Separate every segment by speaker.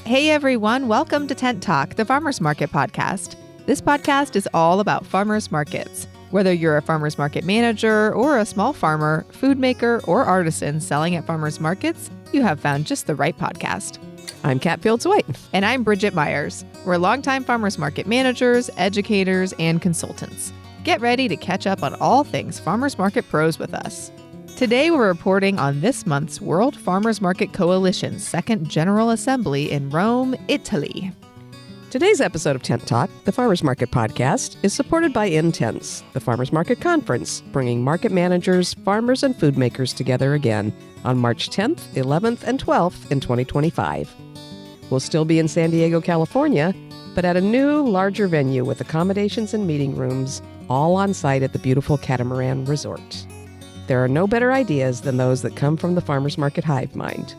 Speaker 1: Hey everyone, welcome to Tent Talk, the Farmers Market podcast. This podcast is all about farmers markets. Whether you're a farmers market manager or a small farmer, food maker, or artisan selling at farmers markets, you have found just the right podcast.
Speaker 2: I'm Catt White.
Speaker 1: And I'm Bridget Myers. We're longtime farmers market managers, educators, and consultants. Get ready to catch up on all things farmers market pros with us. Today, we're reporting on this month's World Farmers Market Coalition's second General Assembly in Rome, Italy.
Speaker 2: Today's episode of Tent Talk, the Farmers Market podcast, is supported by Intense, the Farmers Market Conference, bringing market managers, farmers, and food makers together again on March 10th, 11th, and 12th in 2025. We'll still be in San Diego, California, but at a new, larger venue with accommodations and meeting rooms, all on site at the beautiful Catamaran Resort. There are no better ideas than those that come from the farmers market hive mind.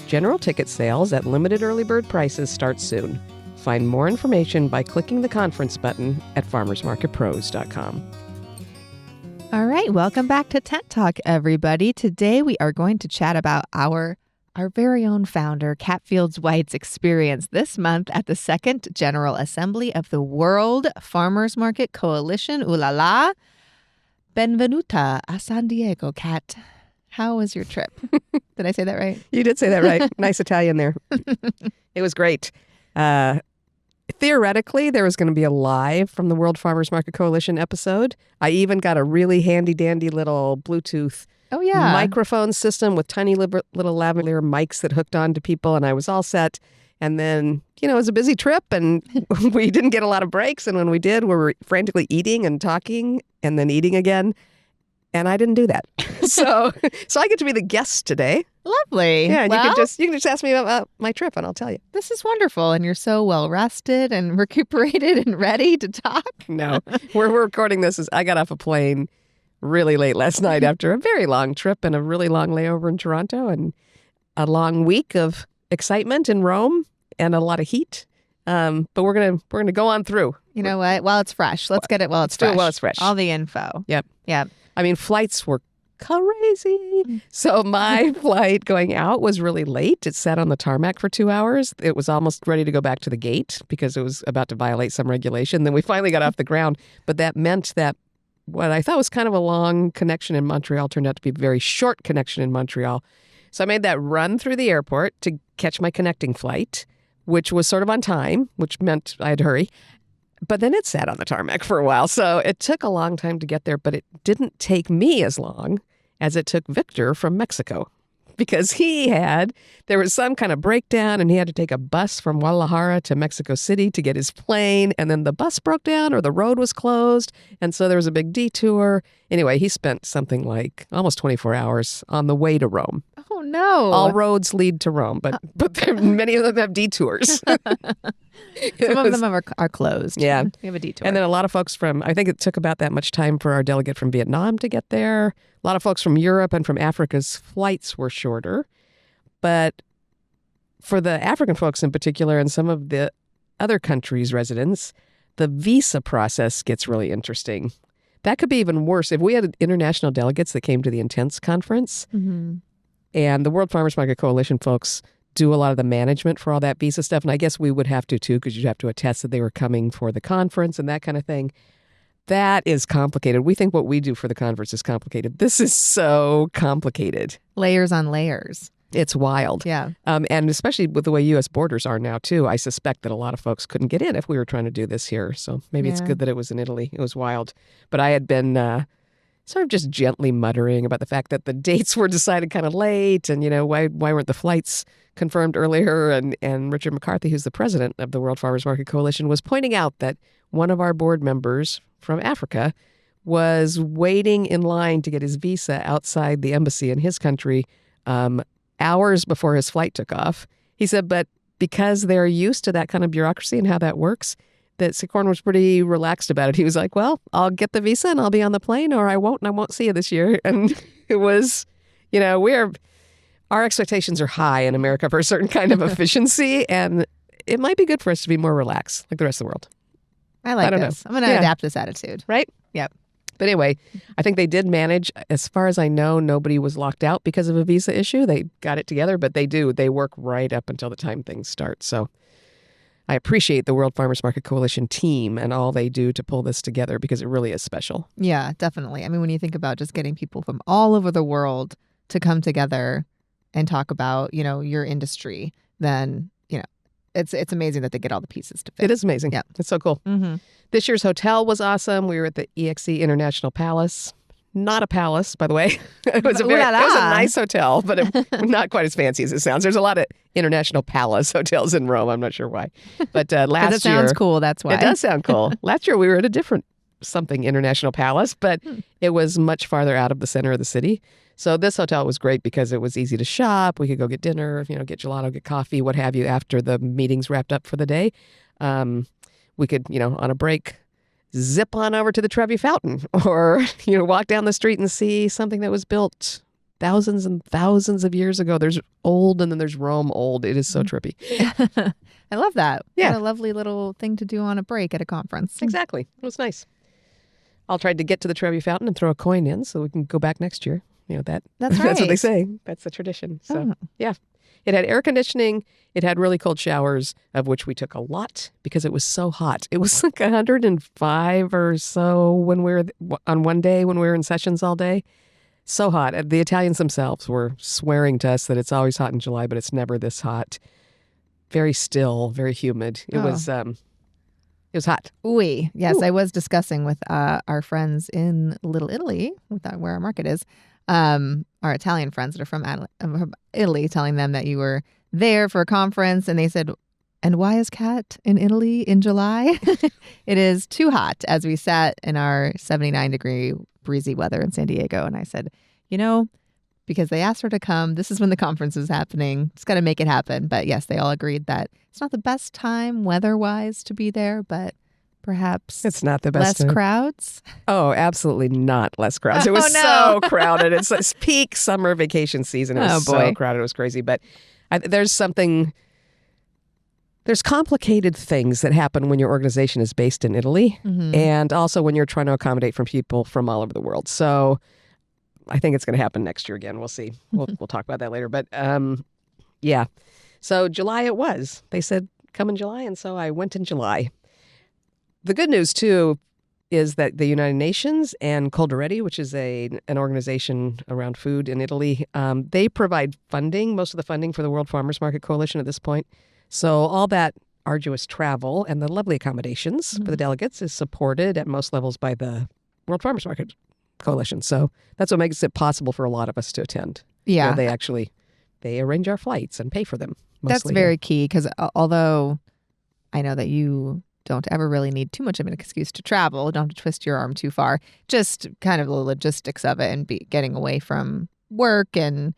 Speaker 2: General ticket sales at limited early bird prices start soon. Find more information by clicking the conference button at farmersmarketpros.com.
Speaker 1: All right, welcome back to Tent Talk, everybody. Today we are going to chat about our very own founder, Catt White's experience this month at the second General Assembly of the World Farmers Market Coalition. Ooh la la! Benvenuta a San Diego, Catt. How was your trip? Did I say that right?
Speaker 2: You did say that right. Nice Italian there. It was great. Theoretically, there was going to be a live from the World Farmers Market Coalition episode. I even got a really handy-dandy little Bluetooth microphone system with tiny little lavalier mics that hooked on to people, and I was all set. And then, it was a busy trip, and we didn't get a lot of breaks. And when we did, we were frantically eating and talking and then eating again. And I didn't do that. So I get to be the guest today.
Speaker 1: Lovely.
Speaker 2: Yeah, and you can just ask me about my trip, and I'll tell you.
Speaker 1: This is wonderful. And you're so well rested and recuperated and ready to talk.
Speaker 2: No, we're recording this. I got off a plane really late last night after a very long trip and a really long layover in Toronto and a long week of excitement in Rome and a lot of heat. But we're gonna go on through.
Speaker 1: You know what? While it's fresh. Let's get it while it's fresh.
Speaker 2: Do it while it's fresh.
Speaker 1: All the info.
Speaker 2: Yep.
Speaker 1: Yep.
Speaker 2: I mean, flights were crazy. So my flight going out was really late. It sat on the tarmac for 2 hours. It was almost ready to go back to the gate because it was about to violate some regulation. Then we finally got off the ground. But that meant that what I thought was kind of a long connection in Montreal turned out to be a very short connection in Montreal. So I made that run through the airport to catch my connecting flight, which was sort of on time, which meant I had to hurry. But then it sat on the tarmac for a while. So it took a long time to get there, but it didn't take me as long as it took Victor from Mexico. Because there was some kind of breakdown and he had to take a bus from Guadalajara to Mexico City to get his plane. And then the bus broke down or the road was closed. And so there was a big detour. Anyway, he spent something like almost 24 hours on the way to Rome.
Speaker 1: Oh, no.
Speaker 2: All roads lead to Rome, but many of them have detours.
Speaker 1: Some of them are closed.
Speaker 2: Yeah.
Speaker 1: We have a detour.
Speaker 2: And then a lot of folks I think it took about that much time for our delegate from Vietnam to get there. A lot of folks from Europe and from Africa's flights were shorter. But for the African folks in particular and some of the other countries' residents, the visa process gets really interesting. That could be even worse. If we had international delegates that came to the Intense conference, and the World Farmers Market Coalition folks do a lot of the management for all that visa stuff. And I guess we would have to, too, because you'd have to attest that they were coming for the conference and that kind of thing. That is complicated. We think what we do for the conference is complicated. This is so complicated.
Speaker 1: Layers on layers.
Speaker 2: It's wild.
Speaker 1: Yeah.
Speaker 2: And especially with the way U.S. borders are now, too, I suspect that a lot of folks couldn't get in if we were trying to do this here. So maybe it's good that it was in Italy. It was wild. But I had been sort of just gently muttering about the fact that the dates were decided kind of late and, why weren't the flights confirmed earlier? And Richard McCarthy, who's the president of the World Farmers Market Coalition, was pointing out that one of our board members from Africa was waiting in line to get his visa outside the embassy in his country hours before his flight took off. He said, but because they're used to that kind of bureaucracy and how that works, that Sikorn was pretty relaxed about it. He was like, well, I'll get the visa and I'll be on the plane, or I won't and I won't see you this year. And it was, our expectations are high in America for a certain kind of efficiency, and it might be good for us to be more relaxed like the rest of the world.
Speaker 1: I like this. I'm going to adapt this attitude.
Speaker 2: Right?
Speaker 1: Yep.
Speaker 2: But anyway, I think they did manage. As far as I know, nobody was locked out because of a visa issue. They got it together, but they do. They work right up until the time things start. So I appreciate the World Farmers Market Coalition team and all they do to pull this together because it really is special.
Speaker 1: Yeah, definitely. I mean, when you think about just getting people from all over the world to come together and talk about, your industry, then, it's amazing that they get all the pieces to fit.
Speaker 2: It is amazing.
Speaker 1: Yeah.
Speaker 2: It's so cool.
Speaker 1: Mm-hmm.
Speaker 2: This year's hotel was awesome. We were at the EXE International Palace. Not a palace, by the way. It was a nice hotel, but not quite as fancy as it sounds. There's a lot of international palace hotels in Rome. I'm not sure why. But last year...
Speaker 1: it sounds cool, that's why.
Speaker 2: It does sound cool. Last year we were at a different something international palace, but it was much farther out of the center of the city. So this hotel was great because it was easy to shop. We could go get dinner, get gelato, get coffee, what have you, after the meetings wrapped up for the day. We could, on a break, zip on over to the Trevi Fountain or, walk down the street and see something that was built thousands and thousands of years ago. There's old and then there's Rome old. It is so trippy.
Speaker 1: I love that.
Speaker 2: Yeah.
Speaker 1: What a lovely little thing to do on a break at a conference.
Speaker 2: Exactly. It was nice. I'll try to get to the Trevi Fountain and throw a coin in so we can go back next year.
Speaker 1: That's
Speaker 2: That's
Speaker 1: right.
Speaker 2: what they say. That's the tradition. So, yeah. It had air conditioning. It had really cold showers, of which we took a lot because it was so hot. It was like 105 or so when we were on one day when we were in sessions all day. So hot. The Italians themselves were swearing to us that it's always hot in July, but it's never this hot. Very still, very humid. It was hot.
Speaker 1: Yes, I was discussing with our friends in Little Italy, where our market is, our Italian friends that are from Italy, telling them that you were there for a conference, and they said, and why is Catt in Italy in July? It is too hot, as we sat in our 79-degree breezy weather in San Diego. And I said, because they asked her to come, this is when the conference is happening. It's got to make it happen. But yes, they all agreed that it's not the best time weather-wise to be there, but perhaps
Speaker 2: it's not the best
Speaker 1: less crowds.
Speaker 2: Oh, absolutely not less crowds. It was so crowded. It's peak summer vacation season. It was so crowded. It was crazy. But there's complicated things that happen when your organization is based in Italy, and also when you're trying to accommodate from people from all over the world. So I think it's going to happen next year again. We'll see. We'll talk about that later. But yeah. So July it was. They said come in July, and so I went in July. The good news, too, is that the United Nations and Coldiretti, which is an organization around food in Italy, they provide funding, most of the funding for the World Farmers Market Coalition at this point. So all that arduous travel and the lovely accommodations for the delegates is supported at most levels by the World Farmers Market Coalition. So that's what makes it possible for a lot of us to attend.
Speaker 1: Yeah.
Speaker 2: They arrange our flights and pay for them.
Speaker 1: That's very key because although I know that you don't ever really need too much of an excuse to travel, don't have to twist your arm too far, just kind of the logistics of it and getting away from work and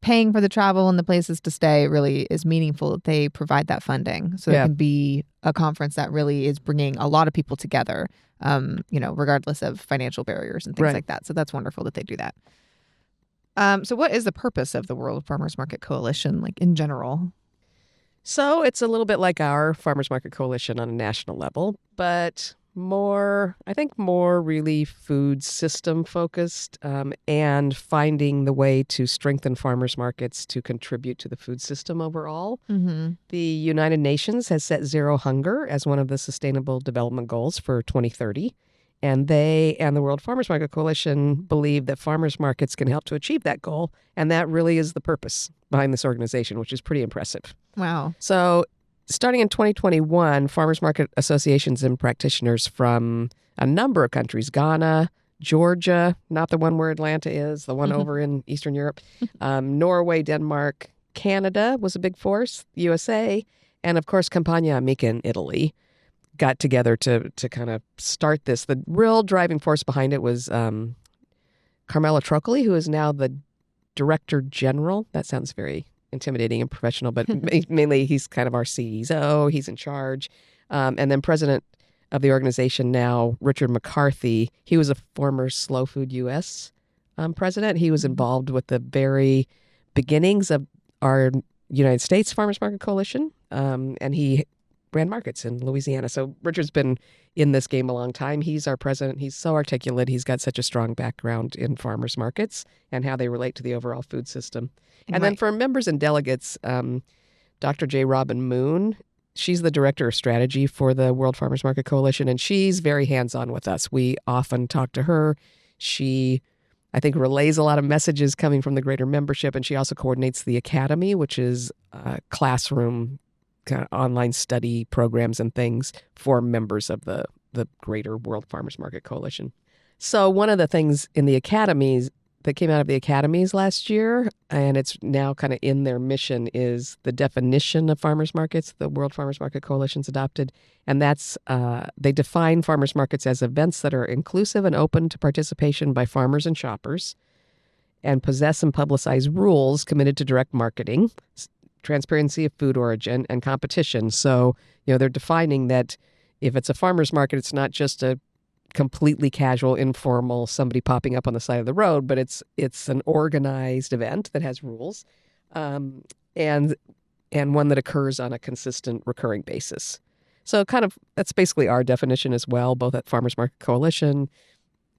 Speaker 1: paying for the travel and the places to stay really is meaningful that they provide that funding. So it can be a conference that really is bringing a lot of people together, regardless of financial barriers and things like that. So that's wonderful that they do that. So what is the purpose of the World Farmers Market Coalition, like in general?
Speaker 2: So it's a little bit like our Farmers Market Coalition on a national level, but more really food system focused and finding the way to strengthen farmers markets to contribute to the food system overall. The United Nations has set zero hunger as one of the Sustainable Development Goals for 2030. And they and the World Farmers Market Coalition believe that farmers markets can help to achieve that goal. And that really is the purpose behind this organization, which is pretty impressive.
Speaker 1: Wow.
Speaker 2: So starting in 2021, farmers market associations and practitioners from a number of countries, Ghana, Georgia, not the one where Atlanta is, the one over in Eastern Europe, Norway, Denmark, Canada was a big force, USA, and of course, Campagna Amica in Italy got together to kind of start this. The real driving force behind it was Carmelo Troccoli, who is now the Director General. That sounds very intimidating and professional, but mainly he's kind of our CEO. He's in charge. And then President of the organization now, Richard McCarthy, he was a former Slow Food U.S. president. He was involved with the very beginnings of our United States Farmers Market Coalition, and he ran markets in Louisiana. So Richard's been in this game a long time. He's our president. He's so articulate. He's got such a strong background in farmers markets and how they relate to the overall food system. And then for members and delegates, Dr. J. Robin Moon, she's the director of strategy for the World Farmers Market Coalition, and she's very hands-on with us. We often talk to her. She, I think, relays a lot of messages coming from the greater membership, and she also coordinates the Academy, which is classroom kind of online study programs and things for members of the greater World Farmers Market Coalition. So one of the things in the academies that came out of the academies last year, and it's now kind of in their mission, is the definition of farmers markets the World Farmers Market Coalition's adopted. And that's, they define farmers markets as events that are inclusive and open to participation by farmers and shoppers and possess and publicize rules committed to direct marketing, transparency of food origin, and competition. So, they're defining that if it's a farmer's market, it's not just a completely casual, informal, somebody popping up on the side of the road, but it's an organized event that has rules, and one that occurs on a consistent, recurring basis. So that's basically our definition as well, both at Farmers Market Coalition,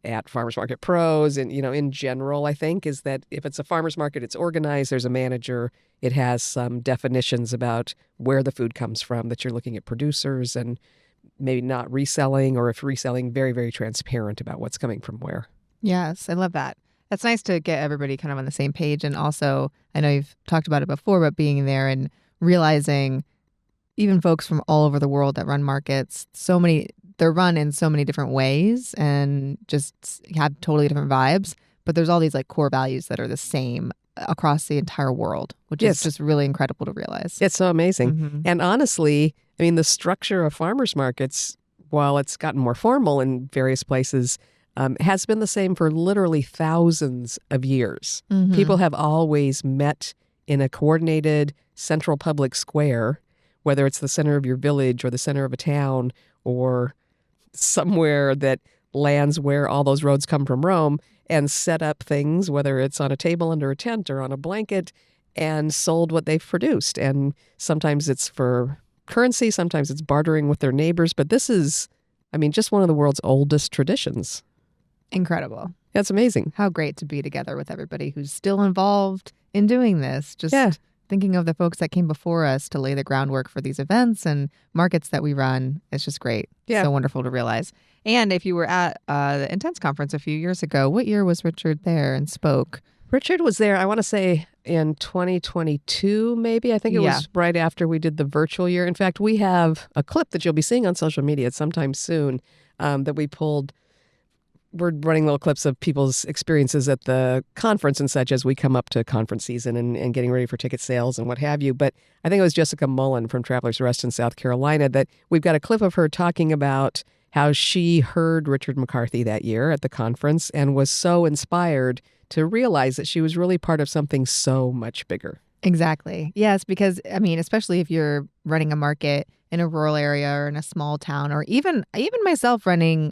Speaker 2: at Farmers Market Pros, and in general, I think, is that if it's a farmers market, it's organized, there's a manager, it has some definitions about where the food comes from, that you're looking at producers and maybe not reselling, or if reselling, very, very transparent about what's coming from where.
Speaker 1: Yes, I love that. That's nice to get everybody kind of on the same page. And also, I know you've talked about it before, but being there and realizing even folks from all over the world that run markets, they're run in so many different ways and just have totally different vibes. But there's all these like core values that are the same across the entire world, which is just really incredible to realize.
Speaker 2: It's so amazing.
Speaker 1: Mm-hmm.
Speaker 2: And honestly, the structure of farmers markets, while it's gotten more formal in various places, has been the same for literally thousands of years.
Speaker 1: Mm-hmm.
Speaker 2: People have always met in a coordinated central public square, whether it's the center of your village or the center of a town or somewhere that lands where all those roads come from Rome, and set up things, whether it's on a table under a tent or on a blanket, and sold what they've produced. And sometimes it's for currency, sometimes it's bartering with their neighbors. But this is, just one of the world's oldest traditions.
Speaker 1: Incredible.
Speaker 2: That's amazing.
Speaker 1: How great to be together with everybody who's still involved in doing this. Just thinking of the folks that came before us to lay the groundwork for these events and markets that we run. It's just great.
Speaker 2: Yeah.
Speaker 1: So wonderful to realize. And if you were at the Intense Conference a few years ago, what year was Richard there and spoke?
Speaker 2: Richard was there, I want to say, in 2022, maybe. I think it was right after we did the virtual year. In fact, we have a clip that you'll be seeing on social media sometime soon that we pulled. We're running little clips of people's experiences at the conference and such as we come up to conference season and getting ready for ticket sales and what have you. But I think it was Jessica Mullen from Travelers Rest in South Carolina that we've got a clip of her talking about how she heard Richard McCarthy that year at the conference and was so inspired to realize that she was really part of something so much bigger.
Speaker 1: Exactly. Yes, because, especially if you're running a market in a rural area or in a small town, or even myself running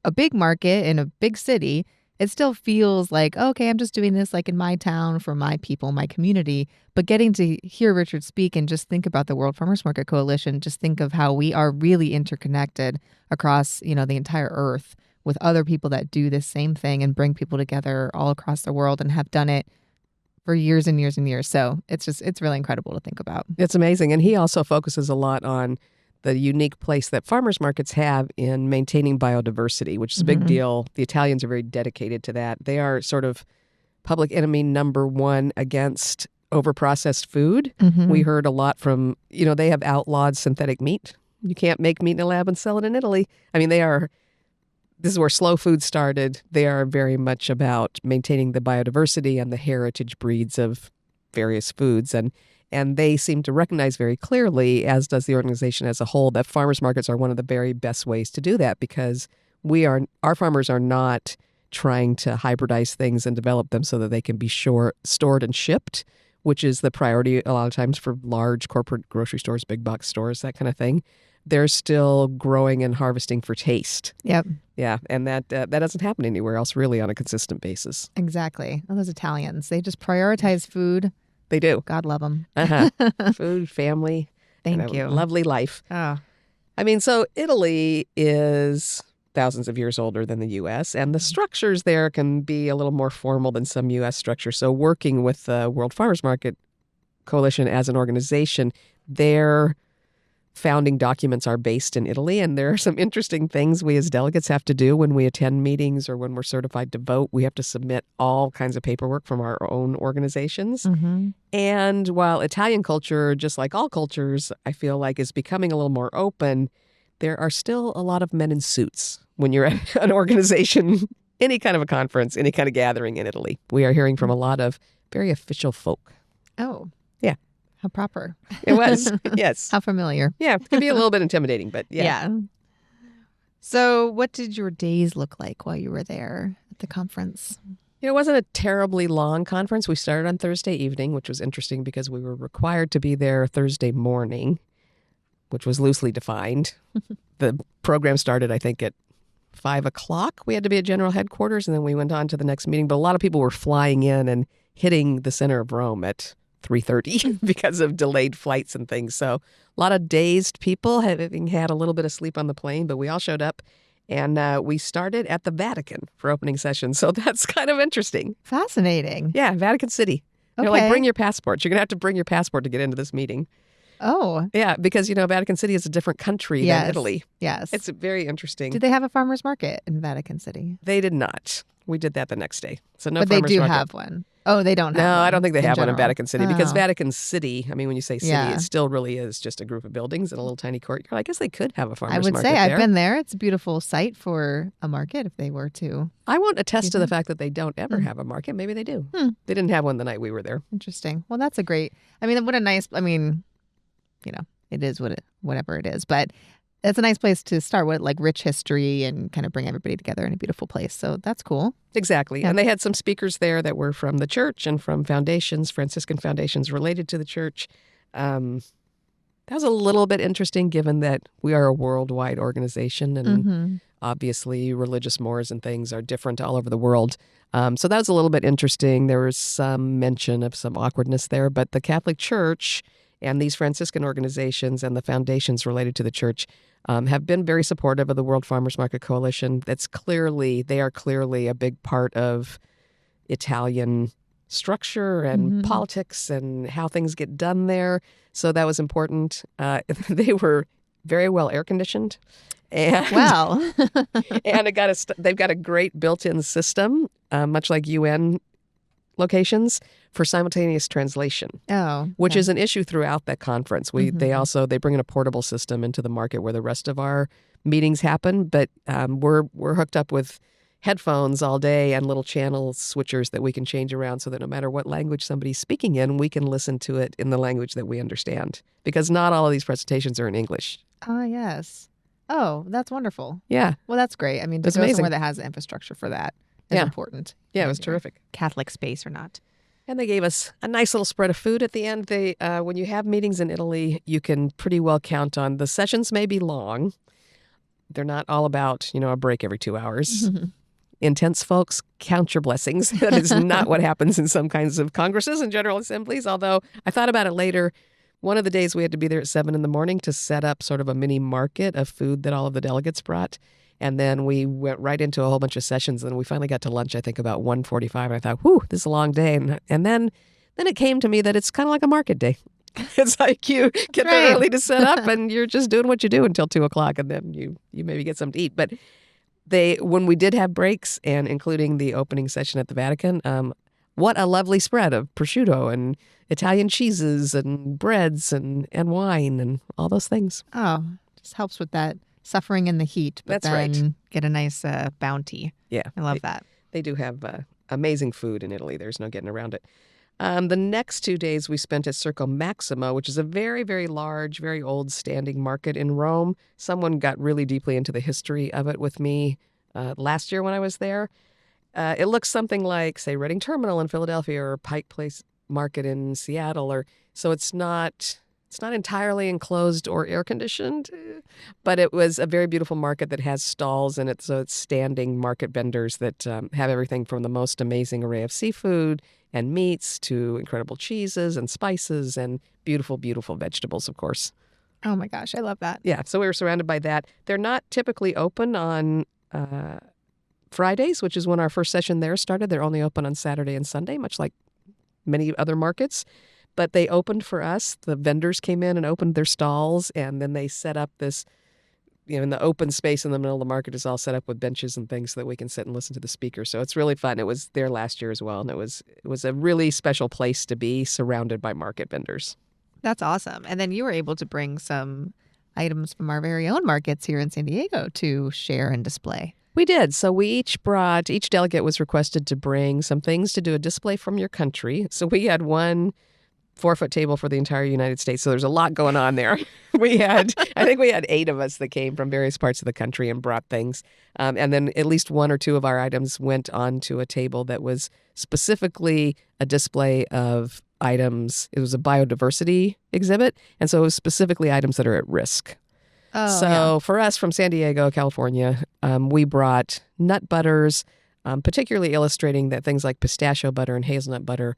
Speaker 1: a big market in a big city, it still feels like, okay, I'm just doing this like in my town for my people, my community. But getting to hear Richard speak and just think about the World Farmers Market Coalition, just think of how we are really interconnected across, the entire earth with other people that do this same thing and bring people together all across the world and have done it for years and years and years. So it's really incredible to think about.
Speaker 2: It's amazing. And he also focuses a lot on the unique place that farmers markets have in maintaining biodiversity, which is a big deal. The Italians are very dedicated to that. They are sort of public enemy number one against overprocessed food. We heard a lot from, they have outlawed synthetic meat. You can't make meat in a lab and sell it in Italy. This is where slow food started. They are very much about maintaining the biodiversity and the heritage breeds of various foods. And they seem to recognize very clearly, as does the organization as a whole, that farmers markets are one of the very best ways to do that because our farmers are not trying to hybridize things and develop them so that they can be stored and shipped, which is the priority a lot of times for large corporate grocery stores, big box stores, that kind of thing. They're still growing and harvesting for taste.
Speaker 1: Yep.
Speaker 2: Yeah, and that doesn't happen anywhere else really on a consistent basis.
Speaker 1: Exactly. Well, those Italians, they just prioritize food.
Speaker 2: They do.
Speaker 1: God love them.
Speaker 2: Food, family.
Speaker 1: Thank you.
Speaker 2: Lovely life.
Speaker 1: Oh,
Speaker 2: I mean, so Italy is thousands of years older than the U.S., and the structures there can be a little more formal than some U.S. structures. So working with the World Farmers Market Coalition as an organization, their founding documents are based in Italy, and there are some interesting things we as delegates have to do when we attend meetings or when we're certified to vote. We have to submit all kinds of paperwork from our own organizations.
Speaker 1: mm-hmm.
Speaker 2: And while Italian culture, just like all cultures, I feel like is becoming a little more open, there are still a lot of men in suits when you're at an organization, any kind of a conference, any kind of gathering in Italy. We are hearing from a lot of very official folk.
Speaker 1: Oh.
Speaker 2: Yeah.
Speaker 1: How proper.
Speaker 2: It was, yes.
Speaker 1: How familiar.
Speaker 2: Yeah, it can be a little bit intimidating, but yeah.
Speaker 1: Yeah. So what did your days look like while you were there at the conference?
Speaker 2: It wasn't a terribly long conference. We started on Thursday evening, which was interesting because we were required to be there Thursday morning, which was loosely defined. The program started, I think, at 5 o'clock. We had to be at General Headquarters, and then we went on to the next meeting. But a lot of people were flying in and hitting the center of Rome at 3:30 because of delayed flights and things. So a lot of dazed people having had a little bit of sleep on the plane, but we all showed up. And we started at the Vatican for opening session. So that's kind of interesting.
Speaker 1: Fascinating.
Speaker 2: Yeah, Vatican City. They're like, bring your passport. You're going to have to bring your passport to get into this meeting.
Speaker 1: Oh.
Speaker 2: Yeah, because, Vatican City is a different country than Italy.
Speaker 1: Yes.
Speaker 2: It's very interesting.
Speaker 1: Did they have a farmer's market in Vatican City?
Speaker 2: They did not. We did that the next day. So no
Speaker 1: but they
Speaker 2: farmer's
Speaker 1: do
Speaker 2: market.
Speaker 1: have one. Oh, they don't have
Speaker 2: No,
Speaker 1: one
Speaker 2: I don't think they have one in
Speaker 1: general.
Speaker 2: Vatican City because Vatican City, I mean, when you say city,
Speaker 1: Yeah.
Speaker 2: it still really is just a group of buildings and a little tiny courtyard. I guess they could have a farmer's
Speaker 1: I would
Speaker 2: market
Speaker 1: say
Speaker 2: there.
Speaker 1: I've been there. It's a beautiful site for a market if they were to.
Speaker 2: I won't attest to the fact that they don't ever have a market. Maybe they do. They didn't have one the night we were there.
Speaker 1: Interesting. Well, that's a great, what a nice, it is whatever it is, but it's a nice place to start with, like rich history and kind of bring everybody together in a beautiful place. So that's cool.
Speaker 2: Exactly.
Speaker 1: Yeah.
Speaker 2: And they had some speakers there that were from the church and from foundations, Franciscan foundations related to the church. That was a little bit interesting given that we are a worldwide organization and obviously religious mores and things are different all over the world. So that was a little bit interesting. There was some mention of some awkwardness there, but the Catholic Church and these Franciscan organizations and the foundations related to the church have been very supportive of the World Farmers Market Coalition. They are clearly a big part of Italian structure and politics and how things get done there. So that was important. They were very well air conditioned. And,
Speaker 1: Wow.
Speaker 2: and they've got a great built-in system, much like UN locations, for simultaneous translation.
Speaker 1: Oh.
Speaker 2: Which
Speaker 1: okay.
Speaker 2: is an issue throughout that conference. They bring in a portable system into the market where the rest of our meetings happen, but we're hooked up with headphones all day and little channel switchers that we can change around so that no matter what language somebody's speaking in, we can listen to it in the language that we understand. Because not all of these presentations are in English.
Speaker 1: Ah, yes. Oh, that's wonderful.
Speaker 2: Yeah.
Speaker 1: Well, that's great. I mean, to
Speaker 2: It's
Speaker 1: go
Speaker 2: amazing.
Speaker 1: somewhere that has the infrastructure for that is important.
Speaker 2: Yeah, it was terrific.
Speaker 1: Catholic space or not.
Speaker 2: And they gave us a nice little spread of food at the end. They, when you have meetings in Italy, you can pretty well count on the sessions may be long. They're not all about, a break every 2 hours. Intense folks, count your blessings. That is not what happens in some kinds of congresses and general assemblies. Although I thought about it later. One of the days we had to be there at 7 a.m. to set up sort of a mini market of food that all of the delegates brought. And then we went right into a whole bunch of sessions. And we finally got to lunch, I think, about 1:45. And I thought, whew, this is a long day. And then it came to me that it's kind of like a market day. It's like you get there early to set up and you're just doing what you do until 2 o'clock. And then you maybe get something to eat. But when we did have breaks, and including the opening session at the Vatican, what a lovely spread of prosciutto and Italian cheeses and breads and wine and all those things.
Speaker 1: Oh, just helps with that suffering in the heat, but
Speaker 2: That's
Speaker 1: then
Speaker 2: right.
Speaker 1: get a nice bounty.
Speaker 2: Yeah.
Speaker 1: I love that.
Speaker 2: They do have amazing food in Italy. There's no getting around it. The next 2 days we spent at Circo Maximo, which is a very, very large, very old standing market in Rome. Someone got really deeply into the history of it with me last year when I was there. It looks something like, say, Reading Terminal in Philadelphia or Pike Place Market in Seattle. So it's not entirely enclosed or air conditioned, but it was a very beautiful market that has stalls in it. So it's standing market vendors that have everything from the most amazing array of seafood and meats to incredible cheeses and spices and beautiful, beautiful vegetables, of course.
Speaker 1: Oh my gosh, I love that.
Speaker 2: Yeah, so we were surrounded by that. They're not typically open on Fridays, which is when our first session there started. They're only open on Saturday and Sunday, much like many other markets. But they opened for us. The vendors came in and opened their stalls, and then they set up this, in the open space in the middle of the market is all set up with benches and things so that we can sit and listen to the speakers. So it's really fun. It was there last year as well, and it was a really special place to be, surrounded by market vendors.
Speaker 1: That's awesome. And then you were able to bring some items from our very own markets here in San Diego to share and display.
Speaker 2: We did. So we each delegate was requested to bring some things to do a display from your country. So we had one 4-foot table for the entire United States. So there's a lot going on there. I think we had 8 of us that came from various parts of the country and brought things. And then at least 1 or 2 of our items went onto a table that was specifically a display of items. It was a biodiversity exhibit. And so it was specifically items that are at risk. For us from San Diego, California, we brought nut butters, particularly illustrating that things like pistachio butter and hazelnut butter,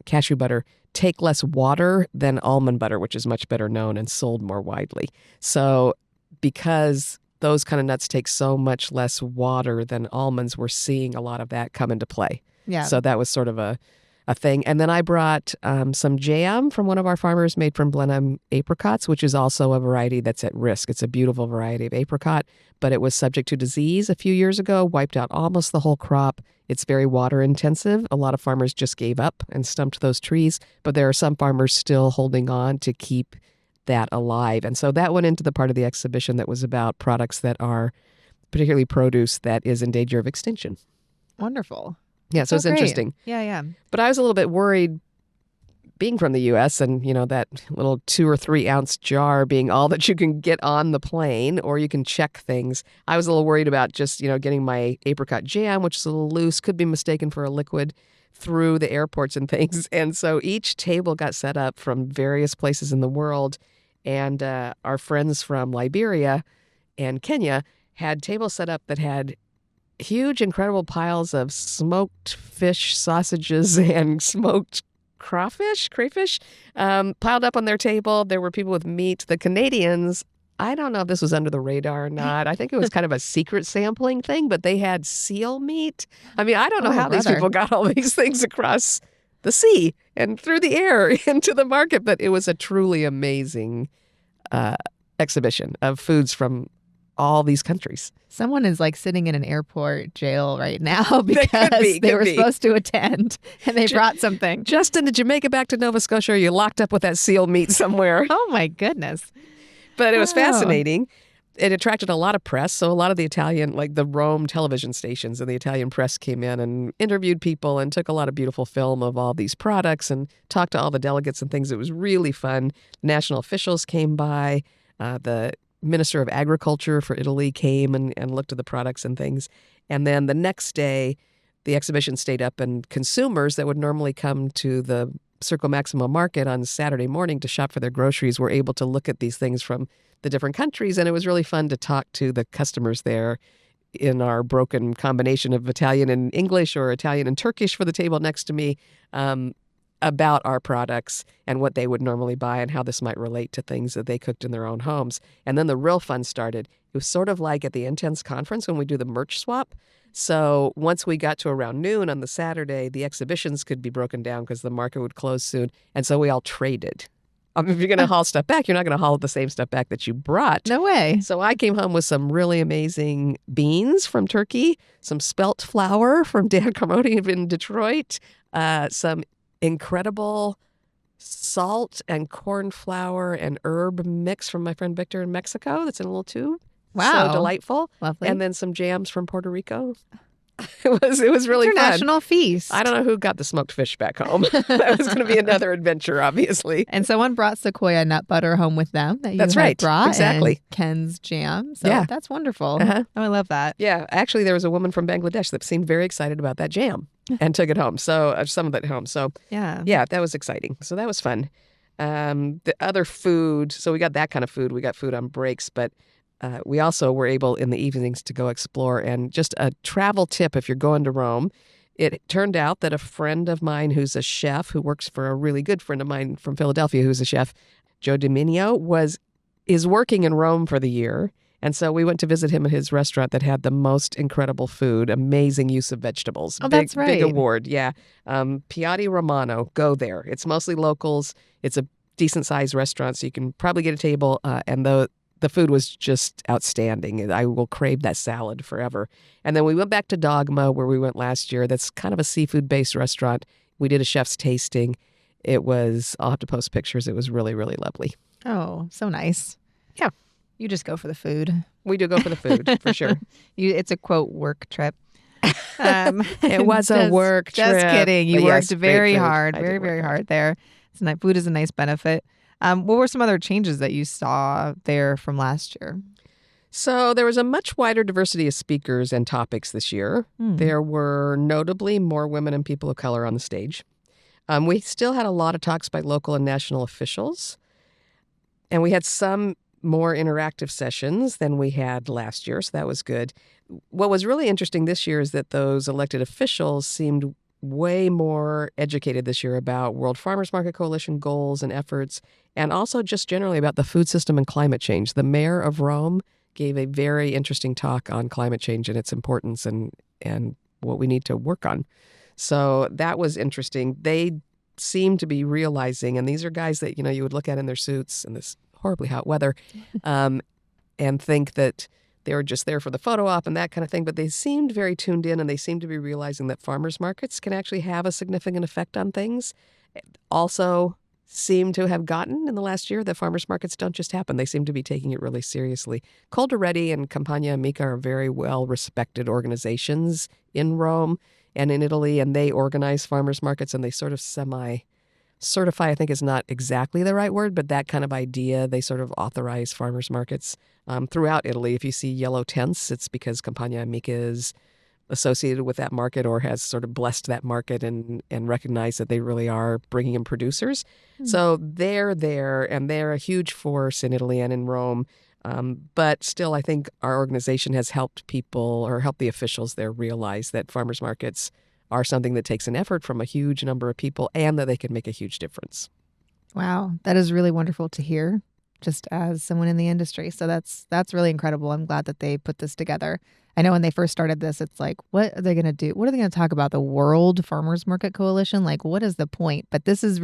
Speaker 2: cashew butter, take less water than almond butter, which is much better known and sold more widely. So because those kind of nuts take so much less water than almonds, we're seeing a lot of that come into play.
Speaker 1: Yeah.
Speaker 2: So that was sort of a thing. And then I brought some jam from one of our farmers made from Blenheim apricots, which is also a variety that's at risk. It's a beautiful variety of apricot, but it was subject to disease a few years ago, wiped out almost the whole crop. It's very water intensive. A lot of farmers just gave up and stumped those trees, but there are some farmers still holding on to keep that alive. And so that went into the part of the exhibition that was about products that are, particularly produce, that is in danger of extinction.
Speaker 1: Wonderful.
Speaker 2: Yeah, so it's
Speaker 1: great.
Speaker 2: interesting.
Speaker 1: Yeah.
Speaker 2: But I was a little bit worried being from the U.S. and, that little 2 or 3 ounce jar being all that you can get on the plane, or you can check things. I was a little worried about just, getting my apricot jam, which is a little loose, could be mistaken for a liquid, through the airports and things. And so each table got set up from various places in the world. And our friends from Liberia and Kenya had tables set up that had huge, incredible piles of smoked fish sausages and smoked crayfish, piled up on their table. There were people with meat. The Canadians, I don't know if this was under the radar or not. I think it was kind of a secret sampling thing, but they had seal meat. I mean, I don't know how these people got all these things across the sea and through the air into the market, but it was a truly amazing exhibition of foods from all these countries.
Speaker 1: Someone is like sitting in an airport jail right now because they were supposed to attend and they brought something.
Speaker 2: Justin, did you make it back to Nova Scotia, or are you locked up with that seal meat somewhere?
Speaker 1: Oh my goodness.
Speaker 2: But it was fascinating. It attracted a lot of press. So a lot of the Italian, like the Rome television stations and the Italian press came in and interviewed people and took a lot of beautiful film of all these products and talked to all the delegates and things. It was really fun. National officials came by. The Minister of Agriculture for Italy came and looked at the products and things. And then the next day, the exhibition stayed up, and consumers that would normally come to the Circo Maximo Market on Saturday morning to shop for their groceries were able to look at these things from the different countries. And it was really fun to talk to the customers there in our broken combination of Italian and English, or Italian and Turkish for the table next to me, about our products and what they would normally buy and how this might relate to things that they cooked in their own homes. And then the real fun started. It was sort of like at the Intense conference when we do the merch swap. So once we got to around noon on the Saturday, the exhibitions could be broken down because the market would close soon. And so we all traded. If you're going to haul stuff back, you're not going to haul the same stuff back that you brought.
Speaker 1: No way.
Speaker 2: So I came home with some really amazing beans from Turkey, some spelt flour from Dan Carmody in Detroit, some incredible salt and corn flour and herb mix from my friend Victor in Mexico that's in a little tube.
Speaker 1: Wow.
Speaker 2: So delightful.
Speaker 1: Lovely.
Speaker 2: And then some jams from Puerto Rico. It was really fun.
Speaker 1: International feast.
Speaker 2: I don't know who got the smoked fish back home. That was going to be another adventure, obviously.
Speaker 1: And someone brought Sequoia nut butter home with them that you
Speaker 2: That's
Speaker 1: had
Speaker 2: right.
Speaker 1: brought.
Speaker 2: Exactly.
Speaker 1: And Ken's jam. So
Speaker 2: Yeah.
Speaker 1: that's wonderful.
Speaker 2: Uh-huh.
Speaker 1: Oh, I love that.
Speaker 2: Yeah, actually, there was a woman from Bangladesh that seemed very excited about that jam and took it home. So some of it home. So yeah, that was exciting. So that was fun. The other food, so we got that kind of food. We got food on breaks, but we also were able in the evenings to go explore. And just a travel tip if you're going to Rome, it turned out that a friend of mine who's a chef, who works for a really good friend of mine from Philadelphia who's a chef, Joe Dominio, is working in Rome for the year. And so we went to visit him at his restaurant that had the most incredible food, amazing use of vegetables.
Speaker 1: Oh, that's right.
Speaker 2: Big award, yeah. Piatti Romano, go there. It's mostly locals. It's a decent-sized restaurant, so you can probably get a table. And the food was just outstanding. I will crave that salad forever. And then we went back to Dogma, where we went last year. That's kind of a seafood-based restaurant. We did a chef's tasting. I'll have to post pictures. It was really, really lovely.
Speaker 1: Oh, so nice.
Speaker 2: Yeah.
Speaker 1: You just go for the food.
Speaker 2: We do go for the food, for sure.
Speaker 1: It's a, quote, work trip.
Speaker 2: It was a work trip.
Speaker 1: Just kidding. You worked very hard,
Speaker 2: very
Speaker 1: hard there. Food is a nice benefit. What were some other changes that you saw there from last year?
Speaker 2: So there was a much wider diversity of speakers and topics this year. There were notably more women and people of color on the stage. We still had a lot of talks by local and national officials. And we had some more interactive sessions than we had last year, so that was good. What was really interesting this year is that those elected officials seemed way more educated this year about World Farmers Market Coalition goals and efforts, and also just generally about the food system and climate change. The mayor of Rome gave a very interesting talk on climate change and its importance and what we need to work on. So that was interesting. They seem to be realizing, and these are guys that, you would look at in their suits in this horribly hot weather and think that they were just there for the photo op and that kind of thing. But they seemed very tuned in, and they seemed to be realizing that farmers markets can actually have a significant effect on things. Also seem to have gotten in the last year that farmers markets don't just happen. They seem to be taking it really seriously. Coldiretti and Campagna Amica are very well-respected organizations in Rome and in Italy, and they organize farmers markets, and they sort of certify, I think is not exactly the right word, but that kind of idea. They sort of authorize farmers markets throughout Italy. If you see yellow tents, it's because Campagna Amica is associated with that market or has sort of blessed that market and recognized that they really are bringing in producers. So they're there, and they're a huge force in Italy and in Rome. But still, I think our organization has helped the officials there realize that farmers markets are something that takes an effort from a huge number of people and that they can make a huge difference.
Speaker 1: Wow, that is really wonderful to hear, just as someone in the industry. So that's really incredible. I'm glad that they put this together. I know when they first started this, it's like, what are they going to do? What are they going to talk about? The World Farmers Market Coalition? Like, what is the point? But this is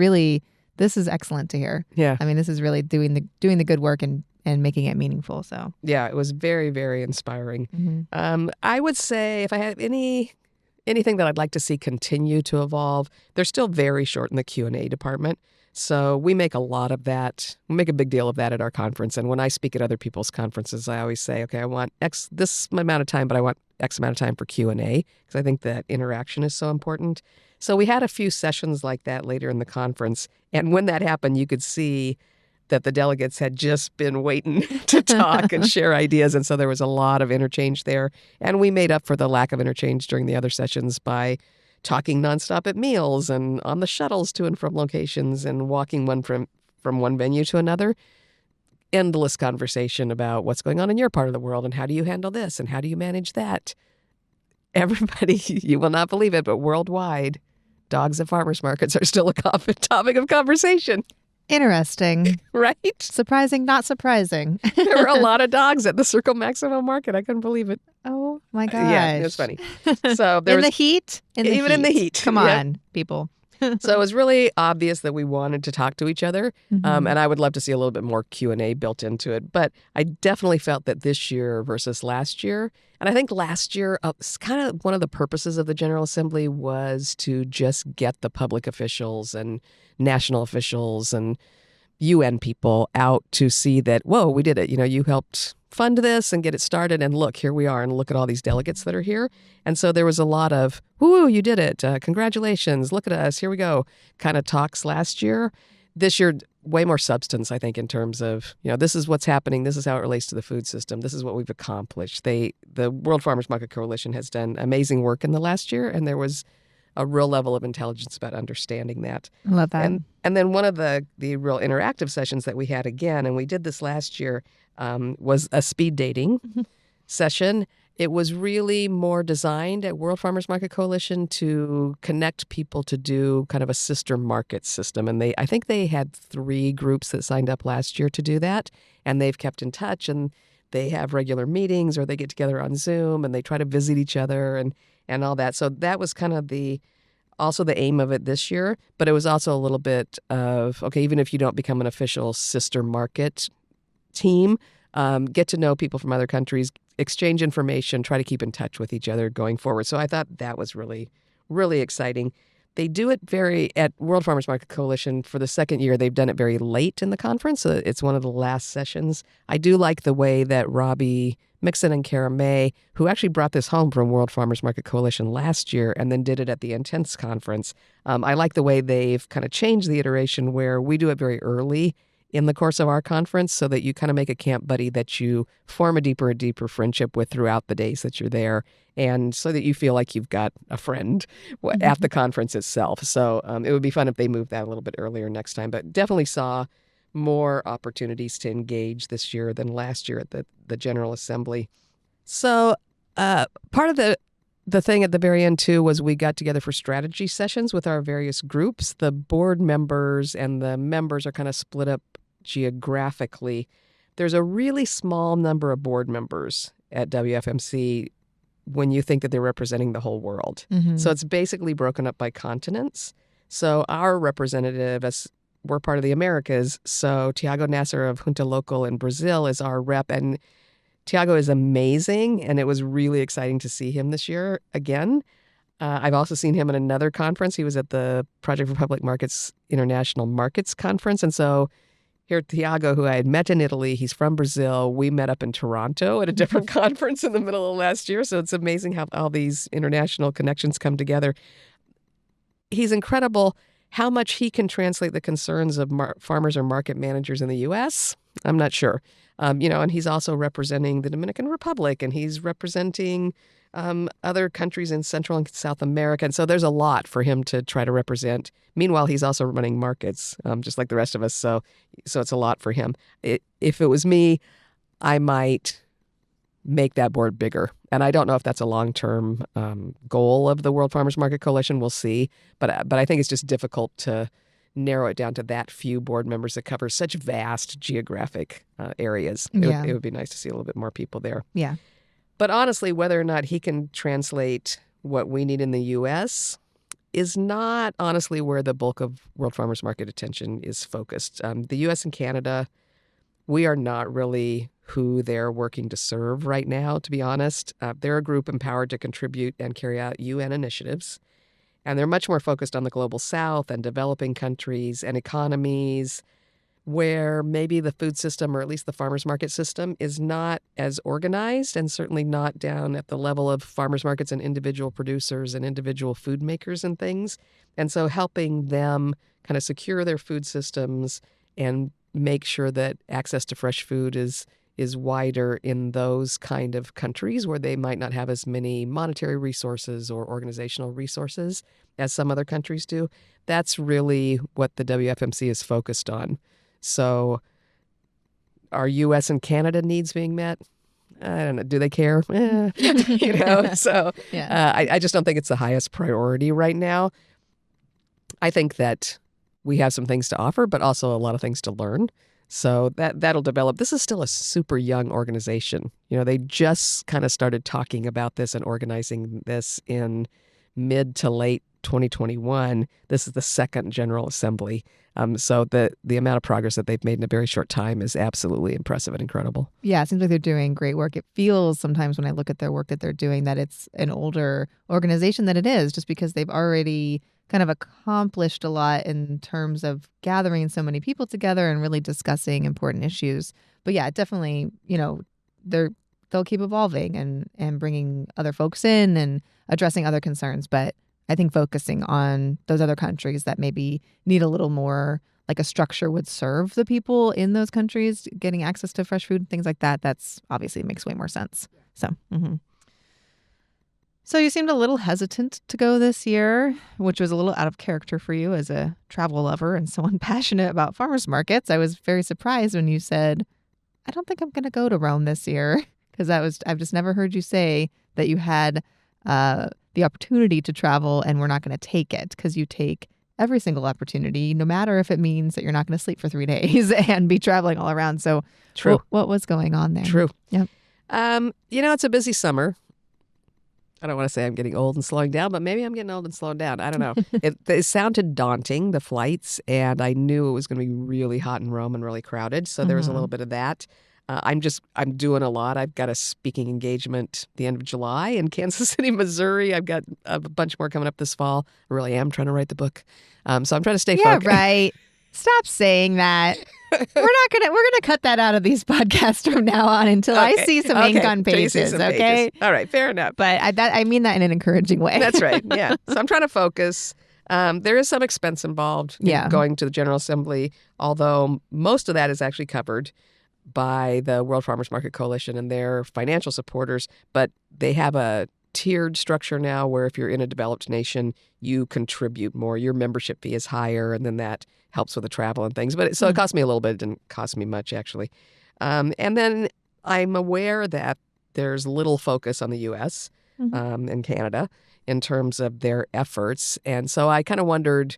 Speaker 1: excellent to hear.
Speaker 2: Yeah.
Speaker 1: I mean, this is really doing the good work and making it meaningful. So
Speaker 2: yeah, it was very, very inspiring.
Speaker 1: Mm-hmm.
Speaker 2: I would say if I had anything that I'd like to see continue to evolve, they're still very short in the Q&A department. So we make a lot of that. We make a big deal of that at our conference. And when I speak at other people's conferences, I always say, okay, I want this amount of time, but I want X amount of time for Q&A because I think that interaction is so important. So we had a few sessions like that later in the conference. And when that happened, you could see that the delegates had just been waiting to talk and share ideas. And so there was a lot of interchange there. And we made up for the lack of interchange during the other sessions by talking nonstop at meals and on the shuttles to and from locations and walking from one venue to another. Endless conversation about what's going on in your part of the world and how do you handle this and how do you manage that. Everybody, you will not believe it, but worldwide, dogs at farmers markets are still a topic of conversation.
Speaker 1: Interesting.
Speaker 2: Right?
Speaker 1: Surprising, not surprising.
Speaker 2: There were a lot of dogs at the Circle Maximo Market. I couldn't believe it.
Speaker 1: Oh, my gosh.
Speaker 2: Yeah, it was funny. So there
Speaker 1: in
Speaker 2: was,
Speaker 1: the heat?
Speaker 2: In the heat.
Speaker 1: Come
Speaker 2: Yep.
Speaker 1: on, people.
Speaker 2: So it was really obvious that we wanted to talk to each other, and I would love to see a little bit more Q&A built into it. But I definitely felt that this year versus last year, and I think last year, kind of one of the purposes of the General Assembly was to just get the public officials and national officials and UN people out to see that, whoa, we did it. You helped fund this and get it started. And look, here we are. And look at all these delegates that are here. And so there was a lot of, whoo, you did it. Congratulations. Look at us. Here we go. Kind of talks last year. This year, way more substance, I think, in terms of, this is what's happening. This is how it relates to the food system. This is what we've accomplished. The World Farmers Market Coalition has done amazing work in the last year. And there was a real level of intelligence about understanding that.
Speaker 1: I love that.
Speaker 2: And then one of the real interactive sessions that we had again, and we did this last year, was a speed dating session. It was really more designed at World Farmers Market Coalition to connect people to do kind of a sister market system. And I think they had 3 groups that signed up last year to do that. And they've kept in touch, and they have regular meetings, or they get together on Zoom and they try to visit each other and all that. So that was kind of also the aim of it this year. But it was also a little bit of, okay, even if you don't become an official sister market team, get to know people from other countries, exchange information, try to keep in touch with each other going forward. So I thought that was really, really exciting. They do it at World Farmers Market Coalition for the second year. They've done it very late in the conference. So it's one of the last sessions. I do like the way that Robbie Mixon and Kara May, who actually brought this home from World Farmers Market Coalition last year and then did it at the Intense conference. I like the way they've kind of changed the iteration where we do it very early in the course of our conference so that you kind of make a camp buddy that you form a deeper and deeper friendship with throughout the days that you're there, and so that you feel like you've got a friend at the conference itself. So it would be fun if they moved that a little bit earlier next time, but definitely saw more opportunities to engage this year than last year at the General Assembly. So part of the thing at the very end, too, was we got together for strategy sessions with our various groups. The board members and the members are kind of split up geographically. There's a really small number of board members at WFMC when you think that they're representing the whole world.
Speaker 1: Mm-hmm.
Speaker 2: So it's basically broken up by continents. So our representative, as we're part of the Americas, so Tiago Nasser of Junta Local in Brazil is our rep, and Tiago is amazing, and it was really exciting to see him this year again. I've also seen him at another conference. He was at the Project for Public Markets International Markets Conference, and so here, Tiago, who I had met in Italy, he's from Brazil. We met up in Toronto at a different conference in the middle of last year. So it's amazing how all these international connections come together. He's incredible how much he can translate the concerns of farmers or market managers in the U.S. I'm not sure. And he's also representing the Dominican Republic, and he's representing other countries in Central and South America. And so there's a lot for him to try to represent. Meanwhile, he's also running markets, just like the rest of us. So it's a lot for him. If it was me, I might make that board bigger. And I don't know if that's a long-term goal of the World Farmers Market Coalition. We'll see. But I think it's just difficult to narrow it down to that few board members that cover such vast geographic areas. It would be nice to see a little bit more people there.
Speaker 1: Yeah.
Speaker 2: But honestly, whether or not he can translate what we need in the U.S. is not honestly where the bulk of World Farmers Market attention is focused. The U.S. and Canada, we are not really who they're working to serve right now, to be honest. They're a group empowered to contribute and carry out UN initiatives. And they're much more focused on the global south and developing countries and economies where maybe the food system, or at least the farmers market system, is not as organized, and certainly not down at the level of farmers markets and individual producers and individual food makers and things. And so helping them kind of secure their food systems and make sure that access to fresh food is wider in those kind of countries where they might not have as many monetary resources or organizational resources as some other countries do. That's really what the WFMC is focused on. So are U.S. and Canada needs being met? I don't know. Do they care? So
Speaker 1: Yeah.
Speaker 2: I just don't think it's the highest priority right now. I think that we have some things to offer, but also a lot of things to learn. So that'll develop. This is still a super young organization. They just kind of started talking about this and organizing this in mid to late 2021. This is the second General Assembly. So the amount of progress that they've made in a very short time is absolutely impressive and incredible.
Speaker 1: Yeah, it seems like they're doing great work. It feels sometimes when I look at their work that they're doing that it's an older organization than it is, just because they've already kind of accomplished a lot in terms of gathering so many people together and really discussing important issues. But yeah, definitely, they'll keep evolving and bringing other folks in and addressing other concerns. But I think focusing on those other countries that maybe need a little more, like a structure would serve the people in those countries, getting access to fresh food, things like that, that's obviously makes way more sense. So, So you seemed a little hesitant to go this year, which was a little out of character for you as a travel lover and someone passionate about farmers markets. I was very surprised when you said, I don't think I'm going to go to Rome this year. Because I've just never heard you say that you had the opportunity to travel and we're not going to take it, because you take every single opportunity, no matter if it means that you're not going to sleep for 3 days and be traveling all around. So
Speaker 2: True.
Speaker 1: What was going on there?
Speaker 2: True.
Speaker 1: Yep.
Speaker 2: It's a busy summer. I don't want to say I'm getting old and slowing down, but maybe I'm getting old and slowing down. I don't know. It sounded daunting, the flights, and I knew it was going to be really hot in Rome and really crowded. So there was a little bit of that. I'm doing a lot. I've got a speaking engagement the end of July in Kansas City, Missouri. I've got a bunch more coming up this fall. I really am trying to write the book. So I'm trying to stay focused.
Speaker 1: Yeah, right. Stop saying that. We're gonna cut that out of these podcasts from now on until I see some ink on pages. Okay.
Speaker 2: Pages. All right. Fair enough.
Speaker 1: But I mean that in an encouraging way.
Speaker 2: That's right. Yeah. So I'm trying to focus. There is some expense involved in going to the General Assembly, although most of that is actually covered by the World Farmers Market Coalition and their financial supporters. But they have a tiered structure now where if you're in a developed nation, you contribute more. Your membership fee is higher, and then that helps with the travel and things. But it cost me a little bit. It didn't cost me much, actually. And then I'm aware that there's little focus on the U.S. And Canada in terms of their efforts. And so I kind of wondered,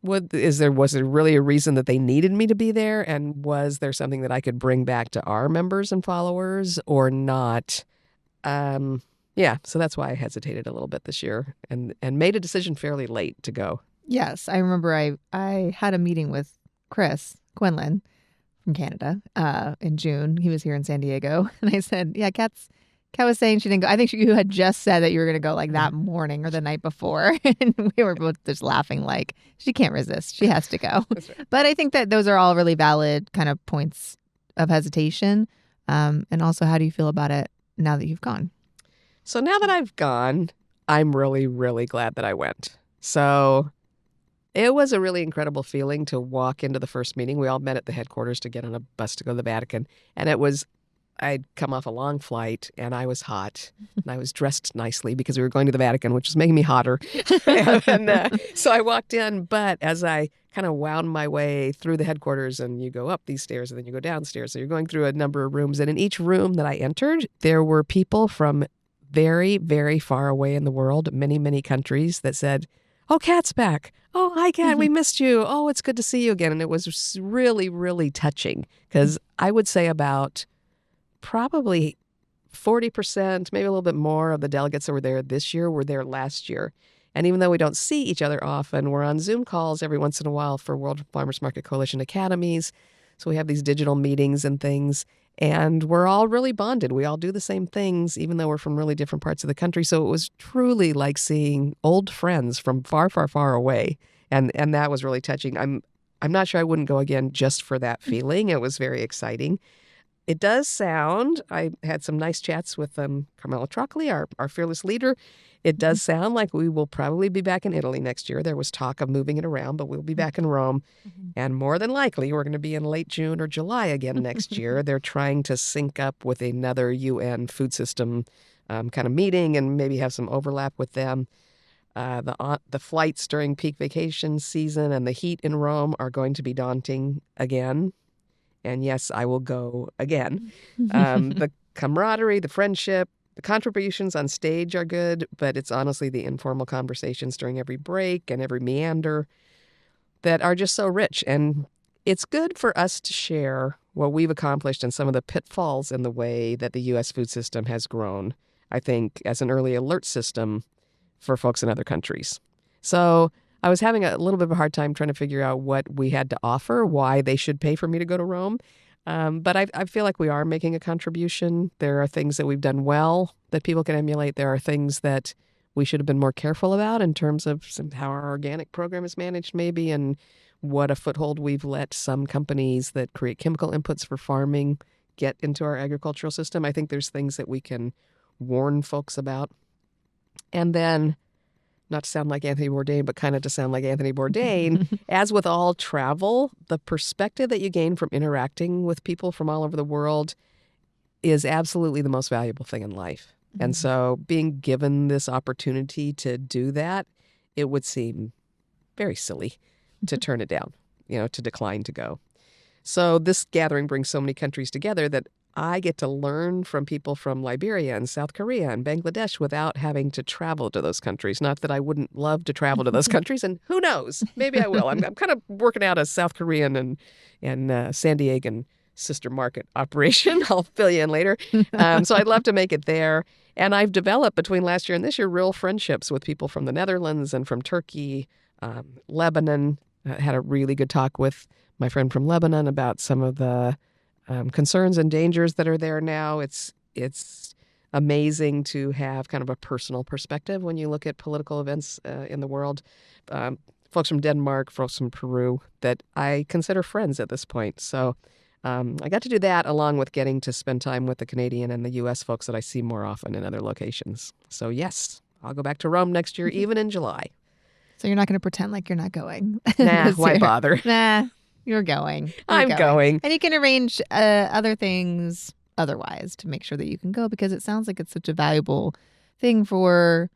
Speaker 2: was there really a reason that they needed me to be there? And was there something that I could bring back to our members and followers or not? So that's why I hesitated a little bit this year and made a decision fairly late to go.
Speaker 1: Yes, I remember I had a meeting with Chris Quinlan from Canada in June. He was here in San Diego. And I said, yeah, Kat was saying she didn't go. I think you had just said that you were going to go like that morning or the night before. And we were both just laughing like, she can't resist. She has to go.
Speaker 2: That's right.
Speaker 1: But I think that those are all really valid kind of points of hesitation. And also, how do you feel about it now that you've gone?
Speaker 2: So now that I've gone, I'm really, really glad that I went. So it was a really incredible feeling to walk into the first meeting. We all met at the headquarters to get on a bus to go to the Vatican. And I'd come off a long flight and I was hot and I was dressed nicely because we were going to the Vatican, which was making me hotter. So I walked in, but as I kind of wound my way through the headquarters, and you go up these stairs and then you go downstairs. So you're going through a number of rooms. And in each room that I entered, there were people from very, very far away in the world, many, many countries that said, "Oh, Catt's back. Oh, hi, Catt. We missed you. Oh, it's good to see you again." And it was really, really touching because I would say about probably 40%, maybe a little bit more of the delegates that were there this year were there last year. And even though we don't see each other often, we're on Zoom calls every once in a while for World Farmers Market Coalition Academies. So we have these digital meetings and things, and we're all really bonded. We all do the same things, even though we're from really different parts of the country. So it was truly like seeing old friends from far, far, far away. And that was really touching. I'm not sure I wouldn't go again just for that feeling. It was very exciting. It does sound, I had some nice chats with Carmela Trockley, our fearless leader. It does sound like we will probably be back in Italy next year. There was talk of moving it around, but we'll be back in Rome. And more than likely, we're going to be in late June or July again next year. They're trying to sync up with another UN food system kind of meeting and maybe have some overlap with them. The flights during peak vacation season and the heat in Rome are going to be daunting again. And yes, I will go again. The camaraderie, the friendship, the contributions on stage are good, but it's honestly the informal conversations during every break and every meander that are just so rich. And it's good for us to share what we've accomplished and some of the pitfalls in the way that the U.S. food system has grown, I think, as an early alert system for folks in other countries. So I was having a little bit of a hard time trying to figure out what we had to offer, why they should pay for me to go to Rome. But I feel like we are making a contribution. There are things that we've done well that people can emulate. There are things that we should have been more careful about in terms of how our organic program is managed maybe, and what a foothold we've let some companies that create chemical inputs for farming get into our agricultural system. I think there's things that we can warn folks about. And then, not to sound like Anthony Bourdain, but kind of to sound like Anthony Bourdain, as with all travel, the perspective that you gain from interacting with people from all over the world is absolutely the most valuable thing in life. And so being given this opportunity to do that, it would seem very silly to turn it down, to decline to go. So this gathering brings so many countries together that I get to learn from people from Liberia and South Korea and Bangladesh without having to travel to those countries. Not that I wouldn't love to travel to those countries, and who knows? Maybe I will. I'm kind of working out a South Korean and San Diegan sister market operation. I'll fill you in later. So I'd love to make it there. And I've developed between last year and this year real friendships with people from the Netherlands and from Turkey, Lebanon. I had a really good talk with my friend from Lebanon about some of the concerns and dangers that are there now. It's amazing to have kind of a personal perspective when you look at political events in the world. Folks from Denmark, folks from Peru that I consider friends at this point. So I got to do that along with getting to spend time with the Canadian and the U.S. folks that I see more often in other locations. So yes, I'll go back to Rome next year, even in July.
Speaker 1: So you're not going to pretend like you're not going?
Speaker 2: Nah, why bother?
Speaker 1: Nah, you're going.
Speaker 2: I'm going.
Speaker 1: And you can arrange other things otherwise to make sure that you can go, because it sounds like it's such a valuable thing for,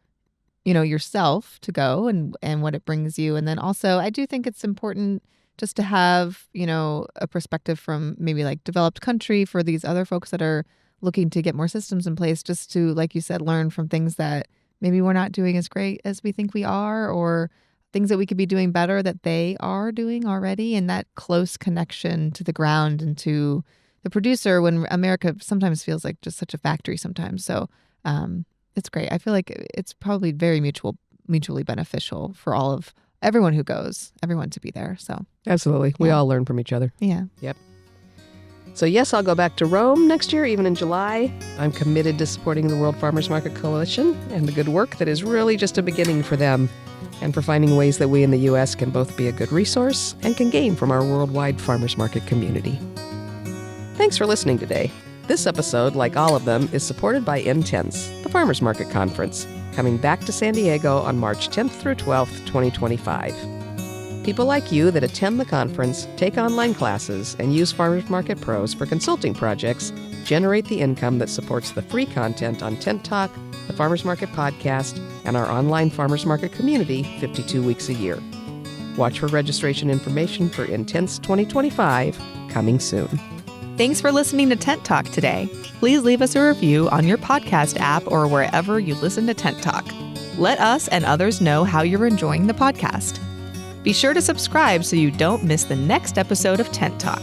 Speaker 1: yourself to go and what it brings you. And then also, I do think it's important just to have, a perspective from maybe like developed country for these other folks that are looking to get more systems in place, just to, like you said, learn from things that maybe we're not doing as great as we think we are, or things that we could be doing better that they are doing already, and that close connection to the ground and to the producer, when America sometimes feels like just such a factory sometimes. So it's great. I feel like it's probably very mutually beneficial for everyone who goes, everyone to be there. So
Speaker 2: absolutely. We all learn from each other.
Speaker 1: Yeah.
Speaker 2: Yep. So yes, I'll go back to Rome next year, even in July. I'm committed to supporting the World Farmers Market Coalition and the good work that is really just a beginning for them, and for finding ways that we in the U.S. can both be a good resource and can gain from our worldwide farmers market community. Thanks for listening today. This episode, like all of them, is supported by Intense, the Farmers Market Conference, coming back to San Diego on March 10th through 12th, 2025. People like you that attend the conference, take online classes, and use Farmers Market Pros for consulting projects generate the income that supports the free content on Tent Talk, the Farmers Market Podcast, and our online farmers market community 52 weeks a year. Watch for registration information for Intense 2025 coming soon.
Speaker 1: Thanks for listening to Tent Talk today. Please leave us a review on your podcast app or wherever you listen to Tent Talk. Let us and others know how you're enjoying the podcast. Be sure to subscribe so you don't miss the next episode of Tent Talk.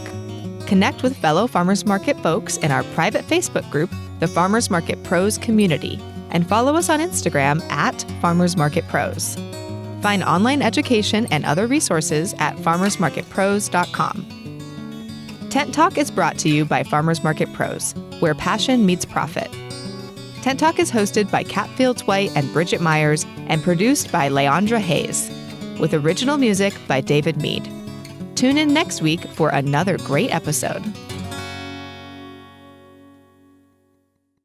Speaker 1: Connect with fellow farmers market folks in our private Facebook group, the Farmers Market Pros Community, and follow us on Instagram at Farmers Market Pros. Find online education and other resources at farmersmarketpros.com. Tent Talk is brought to you by Farmers Market Pros, where passion meets profit. Tent Talk is hosted by Catt White and Bridget Myers and produced by Leandra Hayes, with original music by David Mead. Tune in next week for another great episode.